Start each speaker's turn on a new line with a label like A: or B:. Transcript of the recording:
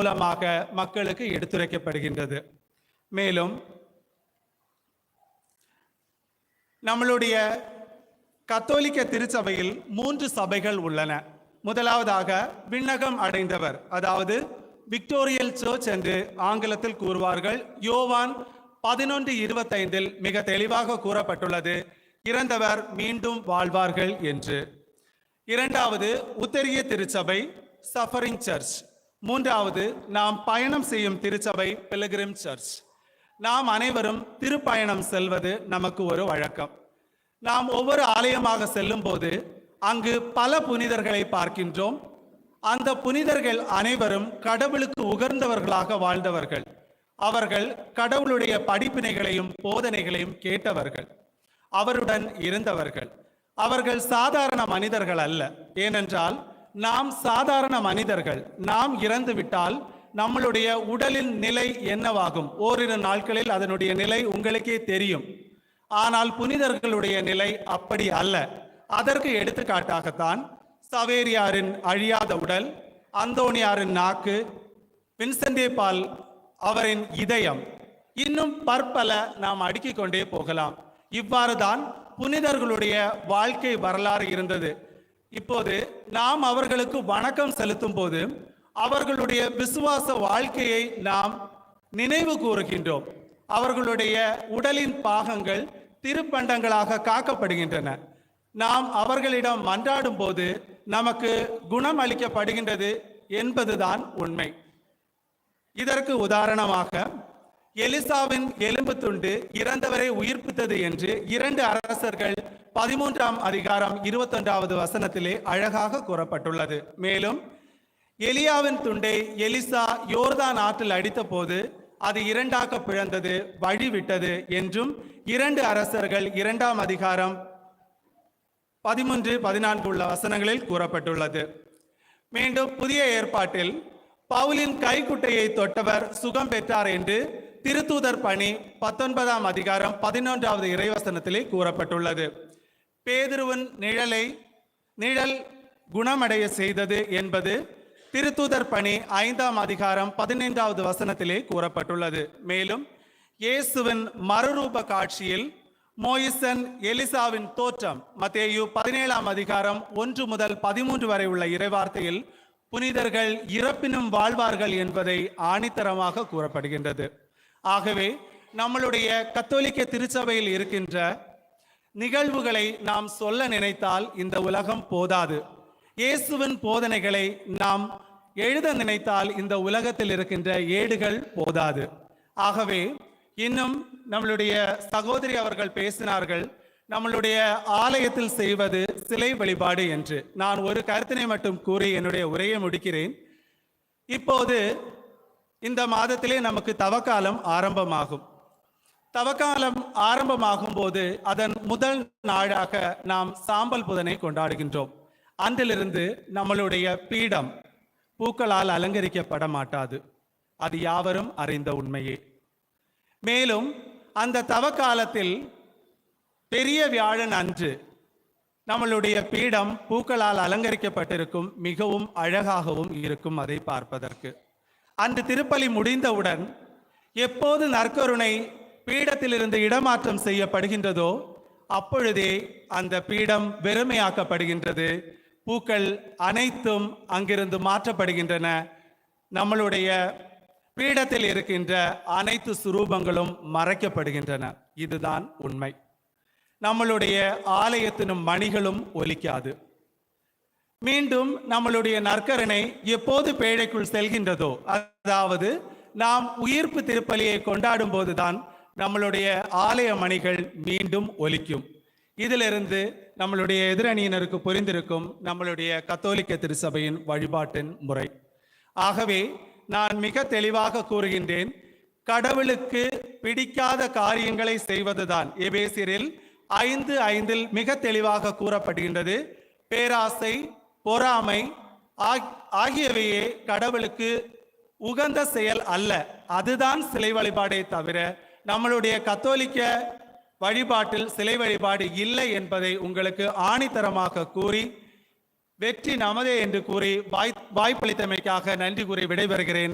A: மூலமாக மக்களுக்கு எடுத்துரைக்கப்படுகின்றது. மேலும் நம்மளுடைய கத்தோலிக்க திருச்சபையில் 3 சபைகள் உள்ளன. முதலாவதாக விண்ணகம் அடைந்தவர், அதாவது விக்டோரியல் சர்ச் என்று ஆங்கிலத்தில் கூறுவார்கள். யோவான் 11:25 மிக தெளிவாக கூறப்பட்டுள்ளது, இறந்தவர் மீண்டும் வாழ்வார்கள் என்று. இரண்டாவது உத்தரிய திருச்சபை, சஃபரிங் சர்ச். மூன்றாவது நாம் பயணம் செய்யும் திருச்சபை, பில்கிரிம் சர்ச். நாம் அனைவரும் திருப்பயணம் செல்வது நமக்கு ஒரு வழக்கம். நாம் ஒவ்வொரு ஆலயமாக செல்லும் போது அங்கு பல புனிதர்களை பார்க்கின்றோம். அந்த புனிதர்கள் அனைவரும் கடவுளுக்கு உகர்ந்தவர்களாக வாழ்ந்தவர்கள். அவர்கள் கடவுளுடைய படிப்பினைகளையும் போதனைகளையும் கேட்டவர்கள், அவருடன் இருந்தவர்கள். அவர்கள் சாதாரண மனிதர்கள் அல்ல. ஏனென்றால் நாம் சாதாரண மனிதர்கள். நாம் இறந்துவிட்டால் நம்மளுடைய உடலின் நிலை என்னவாகும்? ஓரிரு நாட்களில் அதனுடைய நிலை உங்களுக்கே தெரியும். ஆனால் புனிதர்களுடைய நிலை அப்படி அல்ல. அதற்கு எடுத்துக்காட்டாகத்தான் சவேரியாரின் அழியாத உடல், அந்தோணியாரின் நாக்கு, வின்சென்டே பால் அவரின் இதயம், இன்னும் பற்பல நாம் அடுக்கிக் கொண்டே போகலாம். இவ்வாறு தான் புனிதர்களுடைய வாழ்க்கை வரலாறு இருந்தது. இப்போது நாம் அவர்களுக்கு வணக்கம் செலுத்தும் போது அவர்களுடைய விசுவாச வாழ்க்கையை நாம் நினைவு கூறுகின்றோம். அவர்களுடைய உடலின் பாகங்கள் திருப்பண்டங்களாக காக்கப்படுகின்றன. நாம் அவர்களிடம் மன்றாடும் போது நமக்கு குணம் அளிக்கப்படுகின்றது என்பதுதான் உண்மை. இதற்கு உதாரணமாக எலிசாவின் எலும்பு துண்டு இறந்தவரை உயிர்ப்பித்தது என்று 2 அரசர்கள் 13ஆம் அதிகாரம் 21வது வசனத்திலே அழகாக கூறப்பட்டுள்ளது. மேலும் எலியாவின் துண்டை எலிசா யோர்தான் ஆற்றில் அடித்த போது அது 2ஆக பிளந்தது, வழிவிட்டது என்றும் 2 அரசர்கள் 2ஆம் அதிகாரம் 13, 14 உள்ள வசனங்களில் கூறப்பட்டுள்ளது. மீண்டும் புதிய ஏற்பாட்டில் பவுலின் கைக்குட்டையை தொட்டவர் சுகம் பெற்றார் என்று திருத்தூதர் பணி 19ஆம் அதிகாரம் 11வது இறைவசனத்திலே கூறப்பட்டுள்ளது. பேதுருவின் நிழல் குணமடைய செய்தது என்பது திருத்தூதர் பணி 5ஆம் அதிகாரம் 15வது வசனத்திலே கூறப்பட்டுள்ளது. மேலும் இயேசுவின் மறுரூப காட்சியில் மோயிசன் எலிசாவின் தோற்றம் மத்தேயு 17ஆம் அதிகாரம் 1 முதல் 13 வரை உள்ள இறைவார்த்தையில் புனிதர்கள் இறப்பினும் வாழ்வார்கள் என்பதை ஆணித்தரமாக கூறப்படுகின்றது. ஆகவே நம்மளுடைய கத்தோலிக்க திருச்சபையில் இருக்கின்ற நிகழ்வுகளை நாம் சொல்ல நினைத்தால் இந்த உலகம் போதாது. இயேசுவின் போதனைகளை நாம் எழுத நினைத்தால் இந்த உலகத்தில் இருக்கின்ற ஏடுகள் போதாது. ஆகவே இன்னும் நம்மளுடைய சகோதரி அவர்கள் பேசினார்கள், நம்மளுடைய ஆலயத்தில் செய்வது சிலை வழிபாடு என்று. நான் ஒரு கருத்தினை மட்டும் கூறி என்னுடைய உரையை முடிக்கிறேன். இப்போது இந்த மாதத்திலே நமக்கு தவக்காலம் ஆரம்பமாகும். தவக்காலம் ஆரம்பமாகும் போது அதன் முதல் நாளாக நாம் சாம்பல் புதனை கொண்டாடுகின்றோம். அன்றிலிருந்து நம்மளுடைய பீடம் பூக்களால் அலங்கரிக்கப்பட மாட்டாது. அது யாவரும் அறிந்த உண்மையே. மேலும் அந்த தவக்காலத்தில் பெரிய வியாழன் அன்று நம்மளுடைய பீடம் பூக்களால் அலங்கரிக்கப்பட்டிருக்கும், மிகவும் அழகாகவும் இருக்கும் அதை பார்ப்பதற்கு. அன்று திருப்பலி முடிந்தவுடன் எப்போது நற்கருணை பீடத்திலிருந்து இடமாற்றம் செய்யப்படுகின்றதோ அப்பொழுதே அந்த பீடம் வெறுமையாக்கப்படுகின்றது. பூக்கள் அனைத்தும் அங்கிருந்து மாற்றப்படுகின்றன. நம்மளுடைய பீடத்தில் இருக்கின்ற அனைத்து சுரூபங்களும் மறைக்கப்படுகின்றன. இதுதான் உண்மை. நம்மளுடைய ஆலயத்தினும் மணிகளும் ஒலிக்காது. மீண்டும் நம்மளுடைய நற்கருணை எப்போது பேழைக்குள் செல்கின்றதோ, அதாவது நாம் உயிர்ப்பு திருப்பலியை கொண்டாடும் போதுதான் நம்மளுடைய ஆலய மணிகள் மீண்டும் ஒலிக்கும். இதிலிருந்து நம்மளுடைய எதிரணியினருக்கு புரிந்திருக்கும் நம்மளுடைய கத்தோலிக்க திருச்சபையின் வழிபாட்டின் முறை. ஆகவே நான் மிக தெளிவாக கூறுகின்றேன், கடவுளுக்கு பிடிக்காத காரியங்களை செய்வதுதான். எபேசியரில் 5:5 மிக தெளிவாக கூறப்படுகின்றது. பேராசை, பொறாமை ஆகியவையே கடவுளுக்கு உகந்த செயல் அல்ல. அதுதான் சிலை வழிபாடே தவிர நம்மளுடைய கத்தோலிக்க வழிபாட்டில் சிலை வழிபாடு இல்லை என்பதை உங்களுக்கு ஆணித்தரமாக கூறி, வெற்றி நமதே என்று கூறி வாய்ப்பளித்தமைக்காக நன்றி கூறி விடைபெறுகிறேன்.